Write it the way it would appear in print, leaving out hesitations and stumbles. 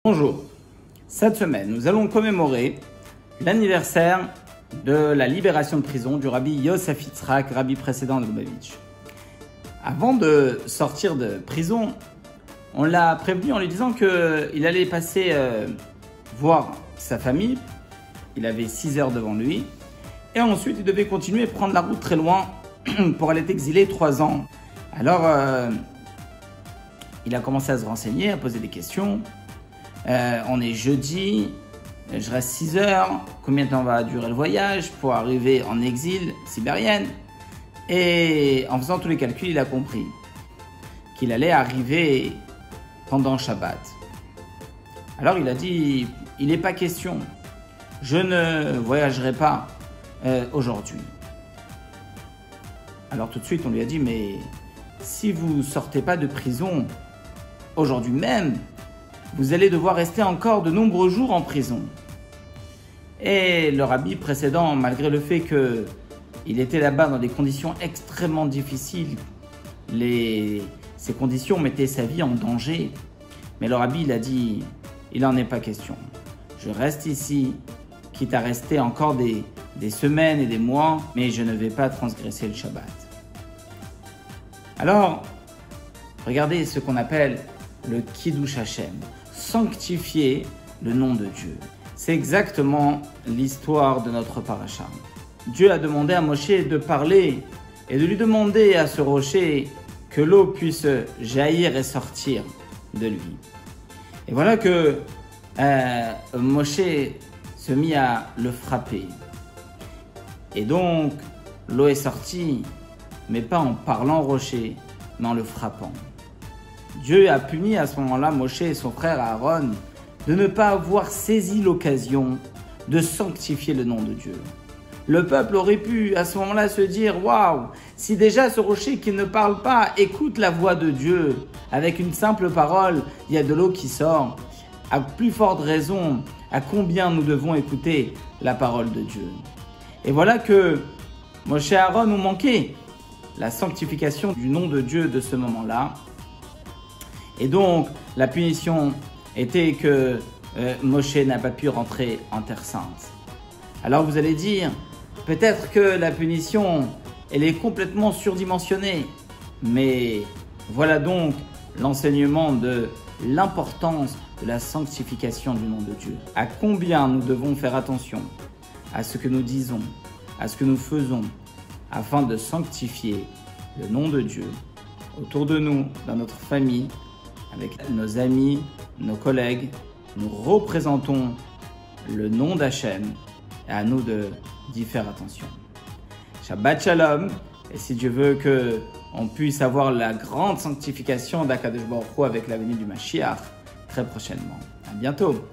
Bonjour, cette semaine nous allons commémorer l'anniversaire de la libération de prison du rabbi Yosef Yitzhak, rabbi précédent de Lubavitch. Avant de sortir de prison, on l'a prévenu en lui disant qu'il allait passer voir sa famille. Il avait 6 heures devant lui et ensuite il devait continuer et prendre la route très loin pour aller être exilé 3 ans. Alors il a commencé à se renseigner, à poser des questions. On est jeudi, je reste 6 heures, combien de temps va durer le voyage pour arriver en exil sibérienne? Et en faisant tous les calculs, il a compris qu'il allait arriver pendant Shabbat. Alors il a dit, il n'est pas question, je ne voyagerai pas aujourd'hui. Alors tout de suite on lui a dit, mais si vous ne sortez pas de prison aujourd'hui même, vous allez devoir rester encore de nombreux jours en prison. Et le rabbi précédent, malgré le fait qu'il était là-bas dans des conditions extrêmement difficiles, ces conditions mettaient sa vie en danger. Mais le rabbi, il a dit, il n'en est pas question. Je reste ici, quitte à rester encore des semaines et des mois, mais je ne vais pas transgresser le Shabbat. Alors, regardez ce qu'on appelle le Kiddush Hashem, sanctifier le nom de Dieu. C'est exactement l'histoire de notre paracha. Dieu a demandé à Moshe de parler et de lui demander à ce rocher que l'eau puisse jaillir et sortir de lui. Et voilà que Moshe se mit à le frapper. Et donc, l'eau est sortie, mais pas en parlant au rocher, mais en le frappant. Dieu a puni à ce moment-là Moshe et son frère Aaron de ne pas avoir saisi l'occasion de sanctifier le nom de Dieu. Le peuple aurait pu à ce moment-là se dire « Waouh, si déjà ce rocher qui ne parle pas écoute la voix de Dieu, avec une simple parole, il y a de l'eau qui sort. À plus forte raison, à combien nous devons écouter la parole de Dieu ?» Et voilà que Moshe et Aaron ont manqué la sanctification du nom de Dieu de ce moment-là. Et donc, la punition était que Moshe n'a pas pu rentrer en Terre Sainte. Alors vous allez dire, peut-être que la punition, elle est complètement surdimensionnée. Mais voilà donc l'enseignement de l'importance de la sanctification du nom de Dieu. À combien nous devons faire attention à ce que nous disons, à ce que nous faisons, afin de sanctifier le nom de Dieu autour de nous, dans notre famille, avec nos amis, nos collègues. Nous représentons le nom d'Hachem et à nous d'y faire attention. Shabbat Shalom, et si Dieu veut qu'on puisse avoir la grande sanctification d'Akadosh Baruch Hu avec la venue du Mashiach très prochainement. À bientôt.